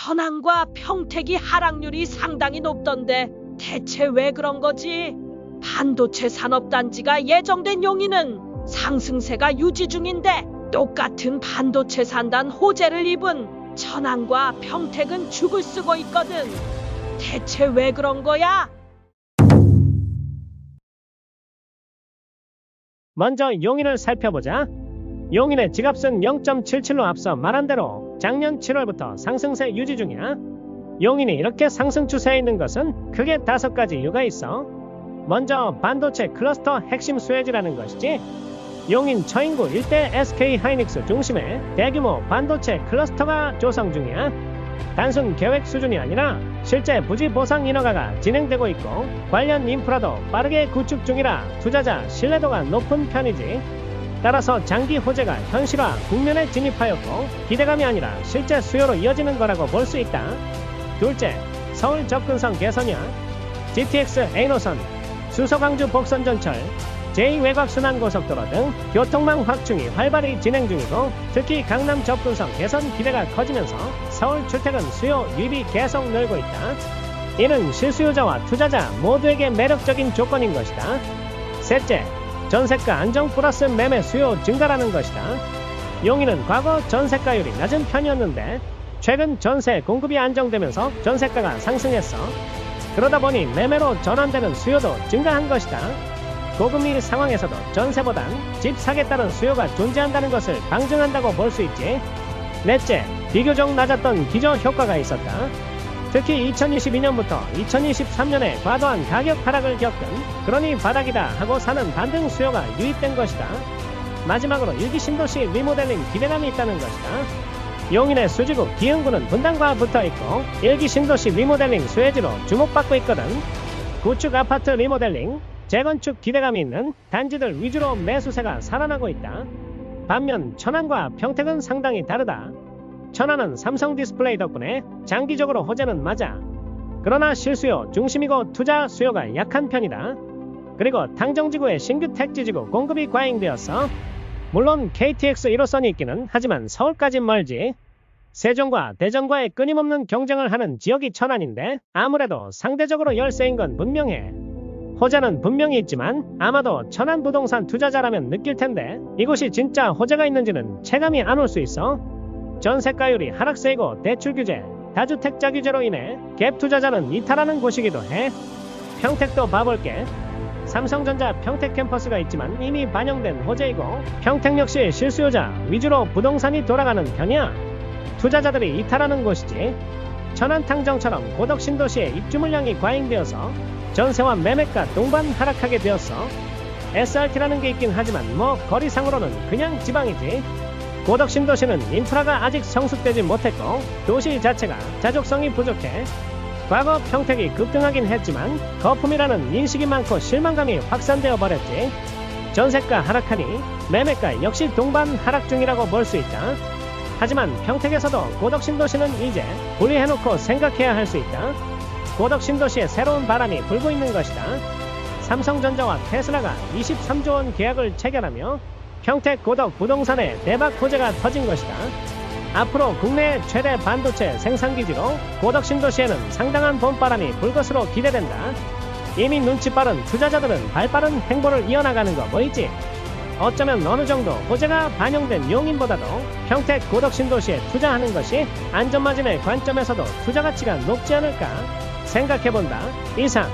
천안과 평택이 하락률이 상당히 높던데 대체 왜 그런 거지? 반도체 산업단지가 예정된 용인은 상승세가 유지 중인데 똑같은 반도체 산단 호재를 입은 천안과 평택은 죽을 쓰고 있거든. 대체 왜 그런 거야? 먼저 용인을 살펴보자. 용인의 지갑은 0.77로 앞서 말한 대로 작년 7월부터 상승세 유지 중이야. 용인이 이렇게 상승 추세에 있는 것은 크게 5가지 이유가 있어. 먼저 반도체 클러스터 핵심 수혜지라는 것이지. 용인 처인구 일대 SK하이닉스 중심의 대규모 반도체 클러스터가 조성 중이야. 단순 계획 수준이 아니라 실제 부지 보상 인허가가 진행되고 있고 관련 인프라도 빠르게 구축 중이라 투자자 신뢰도가 높은 편이지. 따라서 장기 호재가 현실화 국면에 진입하였고 기대감이 아니라 실제 수요로 이어지는 거라고 볼 수 있다. 둘째, 서울 접근성 개선이야. GTX A노선, 수서광주 복선전철, 제2외곽순환고속도로 등 교통망 확충이 활발히 진행 중이고 특히 강남 접근성 개선 기대가 커지면서 서울 주택은 수요 유입이 계속 늘고 있다. 이는 실수요자와 투자자 모두에게 매력적인 조건인 것이다. 셋째, 전세가 안정 플러스 매매 수요 증가라는 것이다. 용인은 과거 전세가율이 낮은 편이었는데 최근 전세 공급이 안정되면서 전세가가 상승했어. 그러다 보니 매매로 전환되는 수요도 증가한 것이다. 고금리 상황에서도 전세보단 집 사겠다는 수요가 존재한다는 것을 방증한다고 볼 수 있지. 넷째, 비교적 낮았던 기저 효과가 있었다. 특히 2022년부터 2023년에 과도한 가격 하락을 겪은 그러니 바닥이다 하고 사는 반등 수요가 유입된 것이다. 마지막으로 일기 신도시 리모델링 기대감이 있다는 것이다. 용인의 수지구 기흥구는 분당과 붙어있고 일기 신도시 리모델링 수혜지로 주목받고 있거든. 구축 아파트 리모델링, 재건축 기대감이 있는 단지들 위주로 매수세가 살아나고 있다. 반면 천안과 평택은 상당히 다르다. 천안은 삼성 디스플레이 덕분에 장기적으로 호재는 맞아. 그러나 실수요 중심이고 투자 수요가 약한 편이다. 그리고 탕정지구의 신규 택지지구 공급이 과잉되었어. 물론 KTX 1호선이 있기는 하지만 서울까진 멀지. 세종과 대전과의 끊임없는 경쟁을 하는 지역이 천안인데 아무래도 상대적으로 열세인 건 분명해. 호재는 분명히 있지만 아마도 천안 부동산 투자자라면 느낄 텐데 이곳이 진짜 호재가 있는지는 체감이 안 올 수 있어. 전세가율이 하락세이고 대출 규제, 다주택자 규제로 인해 갭 투자자는 이탈하는 곳이기도 해. 평택도 봐볼게. 삼성전자 평택 캠퍼스가 있지만 이미 반영된 호재이고 평택 역시 실수요자 위주로 부동산이 돌아가는 편이야. 투자자들이 이탈하는 곳이지. 천안 탕정처럼 고덕 신도시의 입주 물량이 과잉되어서 전세와 매매가 동반 하락하게 되었어. SRT라는 게 있긴 하지만 뭐 거리상으로는 그냥 지방이지. 고덕 신도시는 인프라가 아직 성숙되지 못했고 도시 자체가 자족성이 부족해. 과거 평택이 급등하긴 했지만 거품이라는 인식이 많고 실망감이 확산되어 버렸지. 전세가 하락하니 매매가 역시 동반 하락 중이라고 볼 수 있다. 하지만 평택에서도 고덕 신도시는 이제 분리해놓고 생각해야 할 수 있다. 고덕 신도시에 새로운 바람이 불고 있는 것이다. 삼성전자와 테슬라가 23조 원 계약을 체결하며 평택 고덕 부동산에 대박 호재가 터진 것이다. 앞으로 국내 최대 반도체 생산기지로 고덕 신도시에는 상당한 봄바람이 불 것으로 기대된다. 이미 눈치 빠른 투자자들은 발빠른 행보를 이어나가는 거 보이지? 어쩌면 어느 정도 호재가 반영된 용인보다도 평택 고덕 신도시에 투자하는 것이 안전마진의 관점에서도 투자 가치가 높지 않을까 생각해본다. 이상